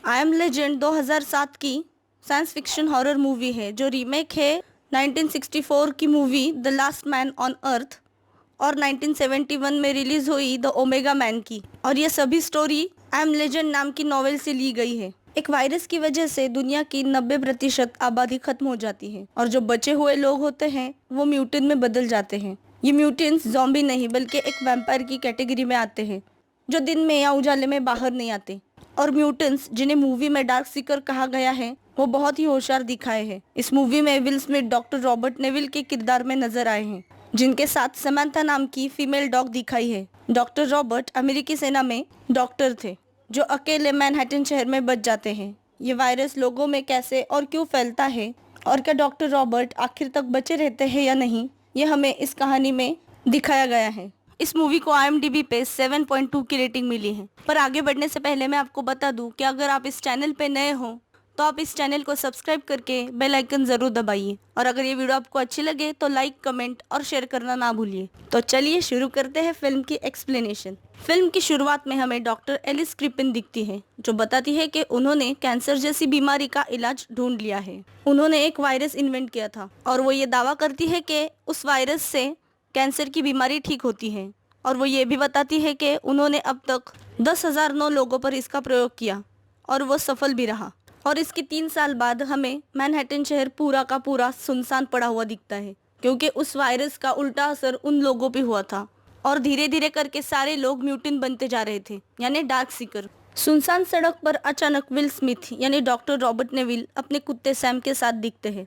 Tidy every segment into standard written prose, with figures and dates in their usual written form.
I am legend 2007 की science fiction horror movie है जो रीमेक है 1964 की movie the last man on earth और 1971 में रिलीज हुई द ओमेगा मैन की। और ये सभी स्टोरी आई एम लेजेंड नाम की नॉवेल से ली गई है। एक वायरस की वजह से दुनिया की 90% आबादी खत्म हो जाती है और जो बचे हुए लोग होते हैं वो म्यूटेंट में बदल जाते हैं। ये म्यूटेंट्स ज़ॉम्बी नहीं बल्कि एक वैम्पायर की कैटेगरी में आते हैं जो दिन में या उजाले में बाहर नहीं आते। और म्यूटेंट्स जिन्हें मूवी में डार्क सीकर कहा गया है वो बहुत ही होशियार दिखाए हैं। इस मूवी में will Smith doctor Robert Neville के किरदार में नजर आए हैं जिनके साथ समंथा नाम की फीमेल डॉग दिखाई है। डॉक्टर रॉबर्ट अमेरिकी सेना में डॉक्टर थे जो अकेले मैनहट्टन शहर में बच जाते हैं। ये वायरस लोगों में कैसे और क्यों फैलता है और क्या डॉक्टर रॉबर्ट आखिर तक बचे रहते हैं या नहीं, ये हमें इस कहानी में दिखाया गया है। इस मूवी को IMDb पे 7.2 की रेटिंग मिली है। पर आगे बढ़ने से पहले मैं आपको बता दूं कि अगर आप इस चैनल पे नए हो तो आप इस चैनल को सब्सक्राइब करके बेल आइकन जरूर दबाइए और अगर ये वीडियो आपको अच्छी लगे तो लाइक, कमेंट और शेयर करना ना भूलिए। तो चलिए शुरू करते हैं फिल्म की एक्सप्लेनेशन। फिल्म की शुरुआत में हमें डॉक्टर एलिस क्रिपिन दिखती है जो बताती है कि उन्होंने कैंसर जैसी बीमारी का इलाज ढूंढ लिया है। उन्होंने एक वायरस इन्वेंट किया था और वो ये दावा करती है कि उस वायरस से कैंसर की बीमारी ठीक होती है। और वो ये भी बताती है कि उन्होंने अब तक 10,009 लोगों पर इसका प्रयोग किया और वो सफल भी रहा। और इसके 3 साल बाद हमें मैनहट्टन शहर पूरा का पूरा सुनसान पड़ा हुआ दिखता है क्योंकि उस वायरस का उल्टा असर उन लोगों पे हुआ था और धीरे धीरे करके सारे लोग म्यूटेंट बनते जा रहे थे यानी डार्क सीकर। सुनसान सड़क पर अचानक विल स्मिथ यानी डॉक्टर रॉबर्ट नेविल अपने कुत्ते सैम के साथ दिखते हैं।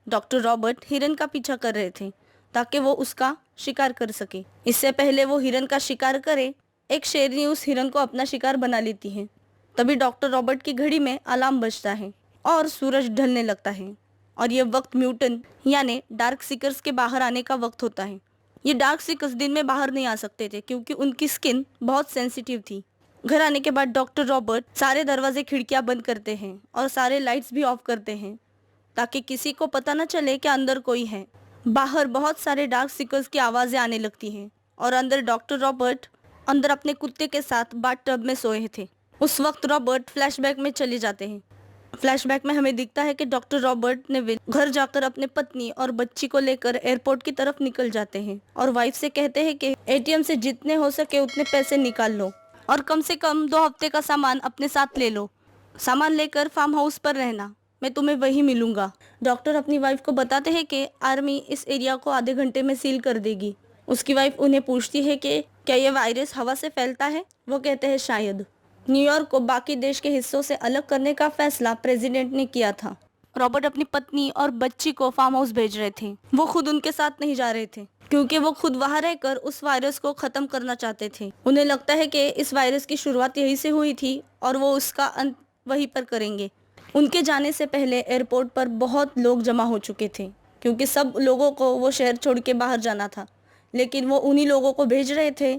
डॉक्टर रॉबर्ट हिरन का पीछा कर रहे थे ताकि वो उसका शिकार कर सके। इससे पहले वो हिरन का शिकार करे, एक शेरनी उस हिरन को अपना शिकार बना लेती है। तभी डॉक्टर रॉबर्ट की घड़ी में अलार्म बजता है और सूरज ढलने लगता है और ये वक्त म्यूटेंट यानी डार्क सीकर्स के बाहर आने का वक्त होता है। ये डार्क सीकर्स दिन में बाहर नहीं आ सकते थे क्योंकि उनकी स्किन बहुत सेंसिटिव थी। घर आने के बाद डॉक्टर रॉबर्ट सारे दरवाजे खिड़कियां बंद करते हैं और सारे लाइट्स भी ऑफ करते हैं ताकि किसी को पता न चले कि अंदर कोई है। बाहर बहुत सारे डार्क सीकर्स की आवाज़ें आने लगती हैं और अंदर डॉक्टर रॉबर्ट अंदर अपने कुत्ते के साथ बाथटब में सोए थे। उस वक्त रॉबर्ट फ्लैशबैक में चले जाते हैं। फ्लैशबैक में हमें दिखता है कि डॉक्टर रॉबर्ट नेविल घर जाकर अपने पत्नी और बच्ची को लेकर एयरपोर्ट की तरफ निकल जाते हैं और वाइफ से कहते हैं कि ATM से जितने हो सके उतने पैसे निकाल लो और कम से कम 2 हफ्ते का सामान अपने साथ ले लो। सामान लेकर फार्म हाउस पर रहना, मैं तुम्हें वहीं मिलूंगा। डॉक्टर अपनी वाइफ को बताते हैं कि आर्मी इस एरिया को आधे घंटे में सील कर देगी। उसकी वाइफ उन्हें पूछती है कि क्या ये वायरस हवा से फैलता है। वो कहते हैं शायद। न्यूयॉर्क को बाकी देश के हिस्सों से अलग करने का फैसला प्रेसिडेंट ने किया था। रॉबर्ट अपनी पत्नी और बच्ची को फार्म हाउस भेज रहे थे। वो खुद उनके साथ नहीं जा रहे थे क्योंकि वो खुद वहां रहकर उस वायरस को खत्म करना चाहते थे। उन्हें लगता है कि इस वायरस की शुरुआत यहीं से हुई थी और वो उसका अंत वहीं पर करेंगे। उनके जाने से पहले एयरपोर्ट पर बहुत लोग जमा हो चुके थे क्योंकि सब लोगों को वो शहर छोड़ के बाहर जाना था, लेकिन वो उन्हीं लोगों को भेज रहे थे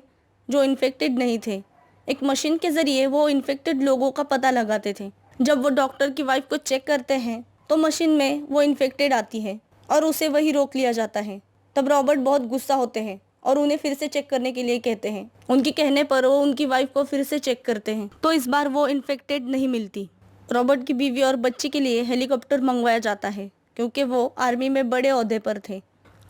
जो इन्फेक्टेड नहीं थे। एक मशीन के जरिए वो इन्फेक्टेड लोगों का पता लगाते थे। जब वो डॉक्टर की वाइफ को चेक करते हैं तो मशीन में वो इन्फेक्टेड आती है और उसे वही रोक लिया जाता है। तब रॉबर्ट बहुत गुस्सा होते हैं और उन्हें फिर से चेक करने के लिए कहते हैं। उनके कहने पर वो उनकी वाइफ को फिर से चेक करते हैं तो इस बार वो इन्फेक्टेड नहीं मिलती। रॉबर्ट की बीवी और बच्ची के लिए हेलीकॉप्टर मंगवाया जाता है क्योंकि वो आर्मी में बड़े ओहदे पर थे।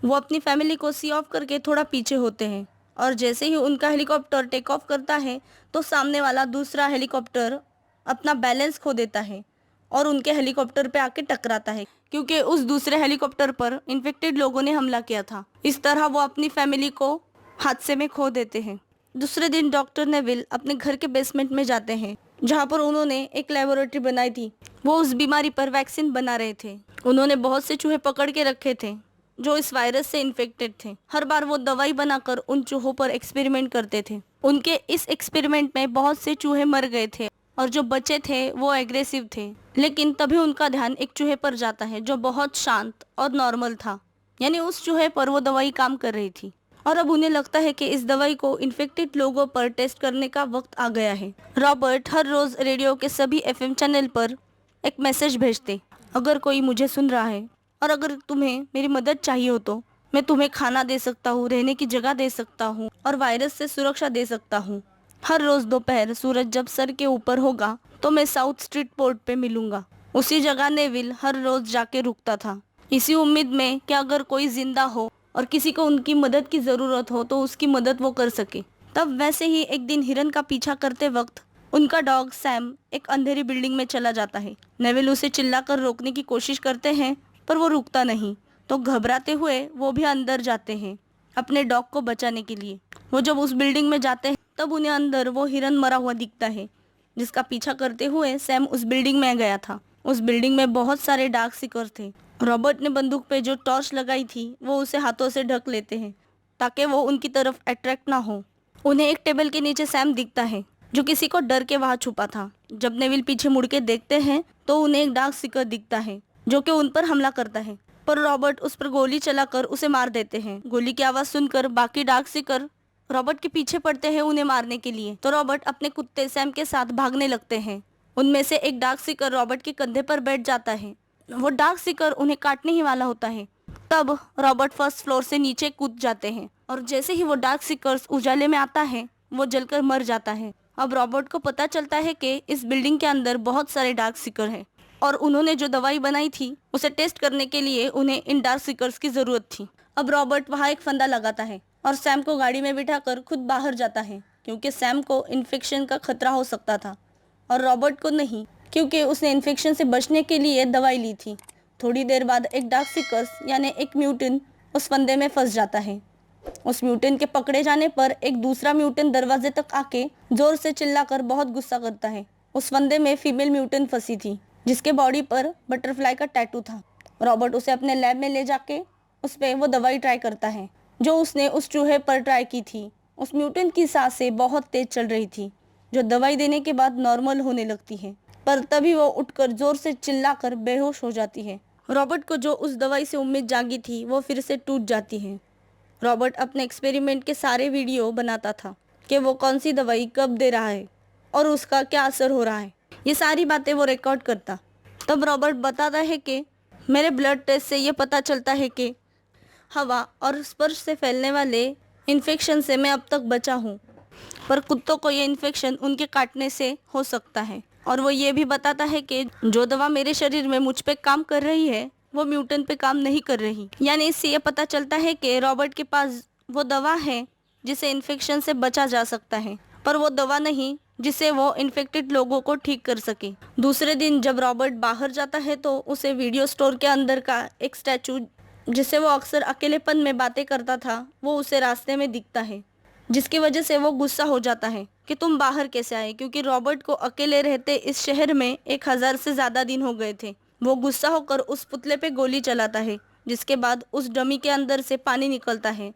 वो अपनी फैमिली को सी ऑफ करके थोड़ा पीछे होते हैं और जैसे ही उनका हेलीकॉप्टर टेक ऑफ करता है तो सामने वाला दूसरा हेलीकॉप्टर अपना बैलेंस खो देता है और उनके हेलीकॉप्टर पे आके टकराता है क्योंकि उस दूसरे हेलीकॉप्टर पर इन्फेक्टेड लोगों ने हमला किया था। इस तरह वो अपनी फैमिली को हादसे में खो देते हैं। दूसरे दिन डॉक्टर नेविल अपने घर के बेसमेंट में जाते हैं जहाँ पर उन्होंने एक लेबोरेटरी बनाई थी। वो उस बीमारी पर वैक्सीन बना रहे थे। उन्होंने बहुत से चूहे पकड़ के रखे थे जो इस वायरस से इन्फेक्टेड थे। हर बार वो दवाई बनाकर उन चूहों पर एक्सपेरिमेंट करते थे। उनके इस एक्सपेरिमेंट में बहुत से चूहे मर गए थे और जो बचे थे वो एग्रेसिव थे। लेकिन तभी उनका ध्यान एक चूहे पर जाता है जो बहुत शांत और नॉर्मल था, यानी उस चूहे पर वो दवाई काम कर रही थी। और अब उन्हें लगता है कि इस दवाई को इन्फेक्टेड लोगों पर टेस्ट करने का वक्त आ गया है। रॉबर्ट हर रोज रेडियो के सभी FM चैनल पर एक मैसेज भेजते, अगर कोई मुझे सुन रहा है और अगर तुम्हें मेरी मदद चाहिए हो तो मैं तुम्हें खाना दे सकता हूँ, रहने की जगह दे सकता हूँ और वायरस से सुरक्षा दे सकता हूँ। हर रोज दोपहर सूरज जब सर के ऊपर होगा तो मैं साउथ स्ट्रीट पोर्ट पे मिलूंगा। उसी जगह नेविल हर रोज जाके रुकता था, इसी उम्मीद में कि अगर कोई जिंदा हो और किसी को उनकी मदद की जरूरत हो तो उसकी मदद वो कर सके। तब वैसे ही एक दिन हिरन का पीछा करते वक्त उनका डॉग सैम एक अंधेरी बिल्डिंग में चला जाता है। नेविल उसे चिल्लाकर रोकने की कोशिश करते हैं पर वो रुकता नहीं, तो घबराते हुए वो भी अंदर जाते हैं अपने डॉग को बचाने के लिए। वो जब उस बिल्डिंग में जाते हैं तब उन्हें अंदर वो हिरन मरा हुआ दिखता है जिसका पीछा करते हुए सैम उस बिल्डिंग में गया था। उस बिल्डिंग में बहुत सारे डार्क सीकर थे। रॉबर्ट ने बंदूक पे जो टॉर्च लगाई थी वो उसे हाथों से ढक लेते हैं ताकि वो उनकी तरफ अट्रैक्ट ना हो। उन्हें एक टेबल के नीचे सैम दिखता है जो किसी को डर के वहाँ छुपा था। जब नेविल पीछे मुड़ के देखते हैं तो उन्हें एक डार्क सीकर दिखता है जो कि उन पर हमला करता है, पर रॉबर्ट उस पर गोली चलाकर उसे मार देते हैं। गोली की आवाज़ सुनकर बाकी डार्क सीकर रॉबर्ट के पीछे पड़ते हैं उन्हें मारने के लिए, तो रॉबर्ट अपने कुत्ते सैम के साथ भागने लगते हैं। उनमें से एक डार्क सीकर रॉबर्ट के कंधे पर बैठ जाता है। वो डार्क सीकर उन्हें काटने ही वाला होता है। तब रॉबर्ट फर्स्ट फ्लोर से नीचे कूद जाते हैं और जैसे ही वो डार्क सीकर्स उजाले में आता है वो जलकर मर जाता है। अब रॉबर्ट को पता चलता है कि इस बिल्डिंग के अंदर बहुत सारे डार्क सीकर हैं और उन्होंने जो दवाई बनाई थी उसे टेस्ट करने के लिए उन्हें इन डार्क सीकर्स की जरूरत थी। अब रॉबर्ट वहाँ एक फंदा लगाता है और सैम को गाड़ी में बिठाकर खुद बाहर जाता है क्योंकि सैम को इन्फेक्शन का खतरा हो सकता था और रॉबर्ट को नहीं, क्योंकि उसने इन्फेक्शन से बचने के लिए दवाई ली थी। थोड़ी देर बाद एक डार्क सीकर्स यानी एक म्यूटेंट उस फंदे में फंस जाता है। उस म्यूटेंट के पकड़े जाने पर एक दूसरा म्यूटेंट दरवाजे तक आके जोर से चिल्लाकर बहुत गुस्सा करता है। उस फंदे में फीमेल म्यूटेंट फंसी थी जिसके बॉडी पर बटरफ्लाई का टैटू था। रॉबर्ट उसे अपने लैब में ले जाके उस पर वो दवाई ट्राई करता है जो उसने उस चूहे पर ट्राई की थी। उस म्यूटेंट की सांसें बहुत तेज चल रही थी जो दवाई देने के बाद नॉर्मल होने लगती है, पर तभी वो उठकर जोर से चिल्लाकर बेहोश हो जाती है। रॉबर्ट को जो उस दवाई से उम्मीद जागी थी वो फिर से टूट जाती है। रॉबर्ट अपने एक्सपेरिमेंट के सारे वीडियो बनाता था कि वो कौन सी दवाई कब दे रहा है और उसका क्या असर हो रहा है। ये सारी बातें वो रिकॉर्ड करता। तब रॉबर्ट बताता है कि मेरे ब्लड टेस्ट से ये पता चलता है कि हवा और स्पर्श से फैलने वाले इन्फेक्शन से मैं अब तक बचा हूँ, पर कुत्तों को ये इन्फेक्शन उनके काटने से हो सकता है। और वो ये भी बताता है कि जो दवा मेरे शरीर में मुझ पे काम कर रही है वो म्यूटेंट पे काम नहीं कर रही। यानी इससे ये पता चलता है कि रॉबर्ट के पास वो दवा है जिसे इन्फेक्शन से बचा जा सकता है, पर वो दवा नहीं जिससे वो इन्फेक्टेड लोगों को ठीक कर सके। दूसरे दिन जब रॉबर्ट बाहर जाता है तो उसे वीडियो स्टोर के अंदर का एक स्टैचू जिससे वो अक्सर अकेलेपन में बातें करता था वो उसे रास्ते में दिखता है, जिसकी वजह से वो गुस्सा हो जाता है कि तुम बाहर कैसे आए, क्योंकि रॉबर्ट को अकेले रहते इस शहर में 1000 से ज़्यादा दिन हो गए थे। वो गुस्सा होकर उस पुतले पे गोली चलाता है जिसके बाद उस डमी के अंदर से पानी निकलता है।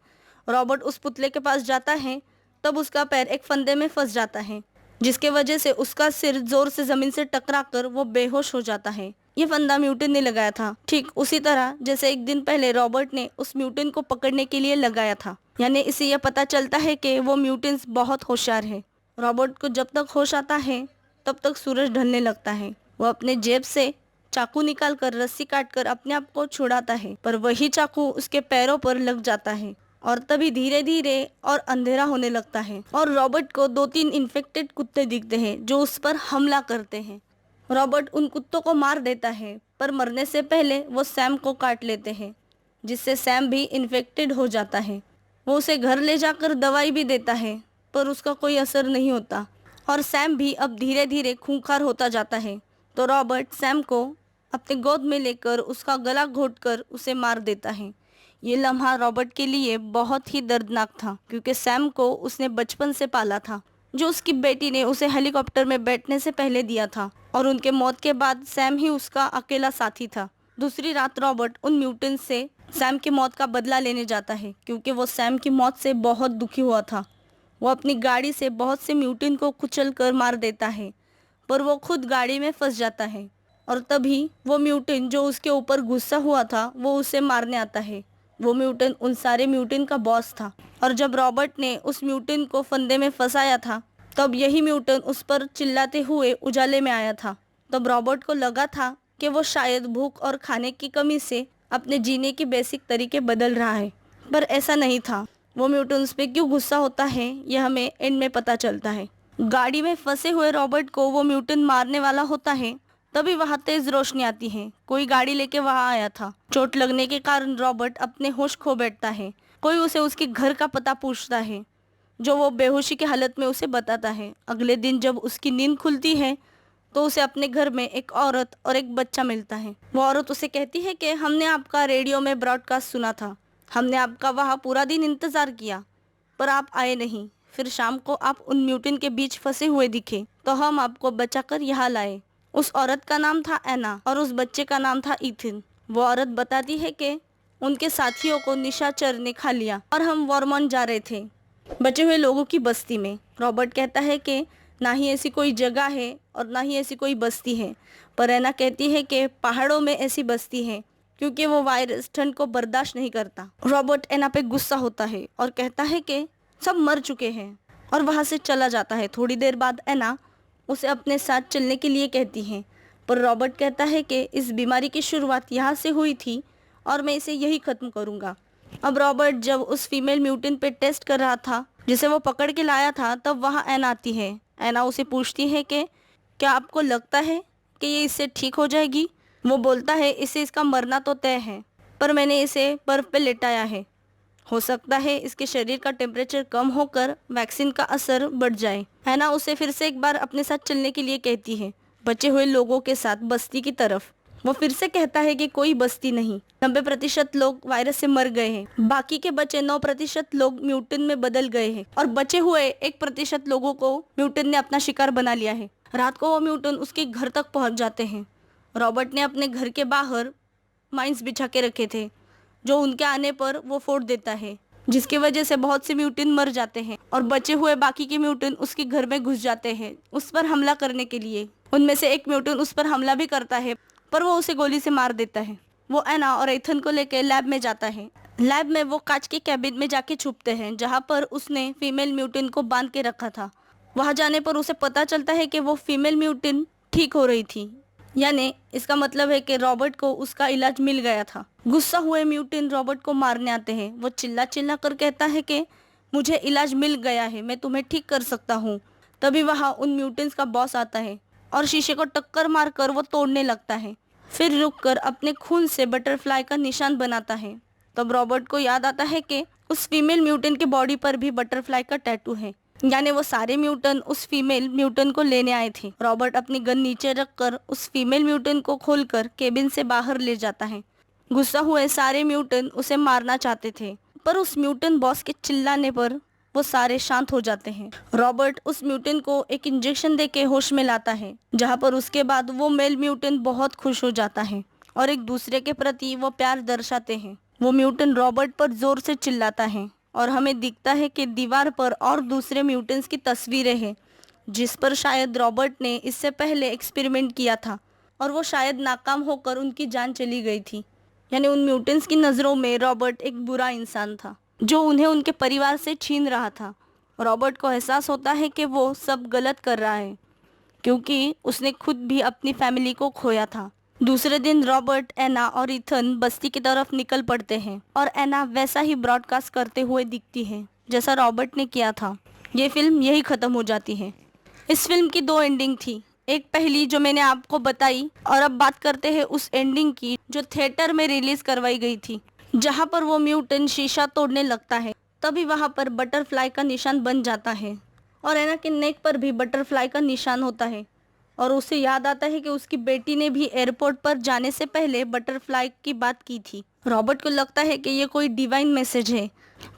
रॉबर्ट उस पुतले के पास जाता है तब उसका पैर एक फंदे में फंस जाता है जिसके वजह से उसका सिर जोर से ज़मीन से टकराकर वो बेहोश हो जाता है। ये फंदा म्यूटेंट ने लगाया था, ठीक उसी तरह जैसे एक दिन पहले रॉबर्ट ने उस म्यूटेंट को पकड़ने के लिए लगाया था। यानी इससे यह पता चलता है कि वो म्यूटेंट्स बहुत होशियार है। रॉबर्ट को जब तक होश आता है तब तक सूरज ढलने लगता है। वो अपने जेब से चाकू निकालकर रस्सी काटकर अपने आप को छुड़ाता है, पर वही चाकू उसके पैरों पर लग जाता है और तभी धीरे धीरे और अंधेरा होने लगता है और रॉबर्ट को 2-3 इन्फेक्टेड कुत्ते दिखते हैं जो उस पर हमला करते हैं। रॉबर्ट उन कुत्तों को मार देता है, पर मरने से पहले वो सैम को काट लेते हैं जिससे सैम भी इन्फेक्टेड हो जाता है। वो उसे घर ले जाकर दवाई भी देता है पर उसका कोई असर नहीं होता और सैम भी अब धीरे धीरे खूंखार होता जाता है। तो रॉबर्ट सैम को अपने गोद में लेकर उसका गला घोंटकर उसे मार देता है। ये लम्हा रॉबर्ट के लिए बहुत ही दर्दनाक था क्योंकि सैम को उसने बचपन से पाला था, जो उसकी बेटी ने उसे हेलीकॉप्टर में बैठने से पहले दिया था और उनके मौत के बाद सैम ही उसका अकेला साथी था। दूसरी रात रॉबर्ट उन म्यूटेंट से सैम की मौत का बदला लेने जाता है क्योंकि वो सैम की मौत से बहुत दुखी हुआ था। वो अपनी गाड़ी से बहुत से म्यूटेंट को कुचल कर मार देता है, पर वो खुद गाड़ी में फंस जाता है और तभी वो म्यूटेंट जो उसके ऊपर गुस्सा हुआ था वो उसे मारने आता है। वो म्यूटेंट उन सारे म्यूटेंट का बॉस था और जब रॉबर्ट ने उस म्यूटेंट को फंदे में फंसाया था तब यही म्यूटेंट उस पर चिल्लाते हुए उजाले में आया था। तब रॉबर्ट को लगा था कि वो शायद भूख और खाने की कमी से अपने जीने के बेसिक तरीके बदल रहा है, पर ऐसा नहीं था। वो म्यूटेंट्स पे क्यों गुस्सा होता है यह हमें एंड में पता चलता है। गाड़ी में फंसे हुए रॉबर्ट को वो म्यूटेंट मारने वाला होता है। तभी वहां तेज रोशनी आती है। कोई गाड़ी लेके वहां आया था। चोट लगने के कारण रॉबर्ट अपने होश खो बैठता है। कोई उसे उसके घर का पता पूछता है, जो वो बेहोशी की हालत में उसे बताता है। अगले दिन जब उसकी नींद खुलती है तो उसे अपने घर में एक औरत और एक बच्चा मिलता है। वो औरत उसे कहती है कि हमने आपका रेडियो में ब्रॉडकास्ट सुना था। हमने आपका वहाँ पूरा दिन इंतजार किया, पर आप आए नहीं। फिर शाम को आप उन म्यूटेंट के बीच फंसे हुए दिखे, तो हम आपको बचाकर यहाँ लाए। उस औरत का नाम था एना और उस बच्चे का नाम था इथिन। वो औरत बताती है कि उनके साथियों को निशाचर ने खा लिया और हम वॉर्मॉन जा रहे थे, बचे हुए लोगों की बस्ती में। रॉबर्ट कहता है कि ना ही ऐसी कोई जगह है और ना ही ऐसी कोई बस्ती है, पर एना कहती है कि पहाड़ों में ऐसी बस्ती है, क्योंकि वो वायरस ठंड को बर्दाश्त नहीं करता। रॉबर्ट एना पे गुस्सा होता है और कहता है कि सब मर चुके हैं, और वहाँ से चला जाता है। थोड़ी देर बाद एना उसे अपने साथ चलने के लिए कहती है, पर रॉबर्ट कहता है कि इस बीमारी की शुरुआत यहाँ से हुई थी और मैं इसे यही ख़त्म करूँगा। अब रॉबर्ट जब उस फीमेल म्यूटेंट पे टेस्ट कर रहा था जिसे वो पकड़ के लाया था, तब वहाँ एना आती है। एना उसे पूछती है कि क्या आपको लगता है कि ये इससे ठीक हो जाएगी? वो बोलता है इसे इसका मरना तो तय है, पर मैंने इसे बर्फ़ पे लेटाया है। हो सकता है इसके शरीर का टेम्परेचर कम होकर वैक्सीन का असर बढ़ जाए। एना उसे फिर से एक बार अपने साथ चलने के लिए कहती है, बचे हुए लोगों के साथ बस्ती की तरफ। वो फिर से कहता है कि कोई बस्ती नहीं, 90% लोग वायरस से मर गए हैं। बाकी के बचे 9% लोग म्यूटेंट में बदल गए हैं और बचे हुए 1% लोगों को म्यूटेंट ने अपना शिकार बना लिया है। रात को वो म्यूटेंट उसके घर तक पहुंच जाते हैं। रॉबर्ट ने अपने घर के बाहर माइंस बिछा के रखे थे, जो उनके आने पर वो फोड़ देता है, जिसकी वजह से बहुत से म्यूटेंट मर जाते हैं और बचे हुए बाकी के म्यूटेंट उसके घर में घुस जाते हैं उस पर हमला करने के लिए। उनमें से एक म्यूटेंट उस पर हमला भी करता है, पर वो उसे गोली से मार देता है। वो एना और एथन को लेकर लैब में जाता है। लैब में वो कांच के कैबिन में जाके छुपते हैं, जहाँ पर उसने फीमेल म्यूटेंट को बांध के रखा था। वहाँ जाने पर उसे पता चलता है कि वो फीमेल म्यूटेंट ठीक हो रही थी, यानी इसका मतलब है कि रॉबर्ट को उसका इलाज मिल गया था। गुस्सा हुए म्यूटेंट रॉबर्ट को मारने आते हैं। वो चिल्ला चिल्ला कर कहता है कि मुझे इलाज मिल गया है, मैं तुम्हें ठीक कर सकता हूँ। तभी वहाँ उन म्यूटेंट्स का बॉस आता है और शीशे को टक्कर मारकर वो तोड़ने लगता है। फिर रुककर अपने खून से बटरफ्लाई का निशान बनाता है। तब रॉबर्ट को याद आता है कि उस फीमेल म्यूटेंट के बॉडी पर भी बटरफ्लाई का टैटू है, यानी वो सारे म्यूटेंट उस फीमेल म्यूटेंट को लेने आए थे। रॉबर्ट अपनी गन नीचे रखकर उस फीमेल म्यूटेंट को खोलकर केबिन से बाहर ले जाता है। गुस्सा हुए सारे म्यूटेंट उसे मारना चाहते थे, पर उस म्यूटेंट बॉस के चिल्लाने पर वो सारे शांत हो जाते हैं। रॉबर्ट उस म्यूटेंट को एक इंजेक्शन देके होश में लाता है, जहाँ पर उसके बाद वो मेल म्यूटेंट बहुत खुश हो जाता है और एक दूसरे के प्रति वो प्यार दर्शाते हैं। वो म्यूटेंट रॉबर्ट पर जोर से चिल्लाता है और हमें दिखता है कि दीवार पर और दूसरे म्यूटेंट्स की तस्वीरें हैं, जिस पर शायद रॉबर्ट ने इससे पहले एक्सपेरिमेंट किया था और वो शायद नाकाम होकर उनकी जान चली गई थी। यानी उन म्यूटेंट्स की नज़रों में रॉबर्ट एक बुरा इंसान था, जो उन्हें उनके परिवार से छीन रहा था। रॉबर्ट को एहसास होता है कि वो सब गलत कर रहा है, क्योंकि उसने खुद भी अपनी फैमिली को खोया था। दूसरे दिन रॉबर्ट, एना और इथन बस्ती की तरफ निकल पड़ते हैं और एना वैसा ही ब्रॉडकास्ट करते हुए दिखती है जैसा रॉबर्ट ने किया था। ये फिल्म यही ख़त्म हो जाती है। इस फिल्म की 2 एंडिंग थी, एक पहली जो मैंने आपको बताई, और अब बात करते हैं उस एंडिंग की जो थिएटर में रिलीज़ करवाई गई थी, जहाँ पर वो म्यूटेंट शीशा तोड़ने लगता है। तभी वहाँ पर बटरफ्लाई का निशान बन जाता है और एना के नेक पर भी बटरफ्लाई का निशान होता है और उसे याद आता है कि उसकी बेटी ने भी एयरपोर्ट पर जाने से पहले बटरफ्लाई की बात की थी। रॉबर्ट को लगता है कि ये कोई डिवाइन मैसेज है,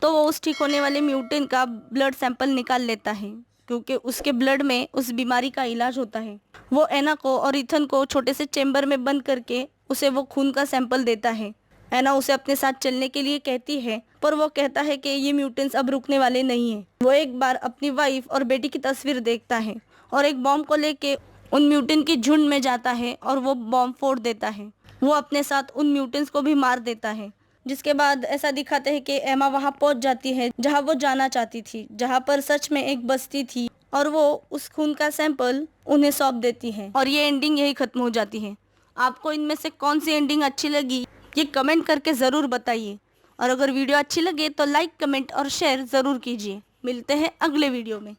तो वो उस ठीक होने वाले म्यूटेंट का ब्लड सैंपल निकाल लेता है, क्योंकि उसके ब्लड में उस बीमारी का इलाज होता है। वो एना को और इथन को छोटे से चेम्बर में बंद करके उसे वो खून का सैंपल देता है। एना उसे अपने साथ चलने के लिए कहती है, पर वो कहता है कि ये म्यूटेंट्स अब रुकने वाले नहीं हैं। वो एक बार अपनी वाइफ और बेटी की तस्वीर देखता है और एक बॉम्ब को लेके उन म्यूटेंट की झुंड में जाता है और वो बॉम्ब फोड़ देता है। वो अपने साथ उन म्यूटेंट्स को भी मार देता है, जिसके बाद ऐसा दिखाते हैं कि एमा वहाँ पहुँच जाती है जहाँ वो जाना चाहती थी, जहाँ पर सच में एक बस्ती थी, और वो उस खून का सैंपल उन्हें सौंप देती है और ये एंडिंग यही खत्म हो जाती है। आपको इनमें से कौन सी एंडिंग अच्छी लगी ये कमेंट करके ज़रूर बताइए, और अगर वीडियो अच्छी लगे तो लाइक, कमेंट और शेयर ज़रूर कीजिए। मिलते हैं अगले वीडियो में।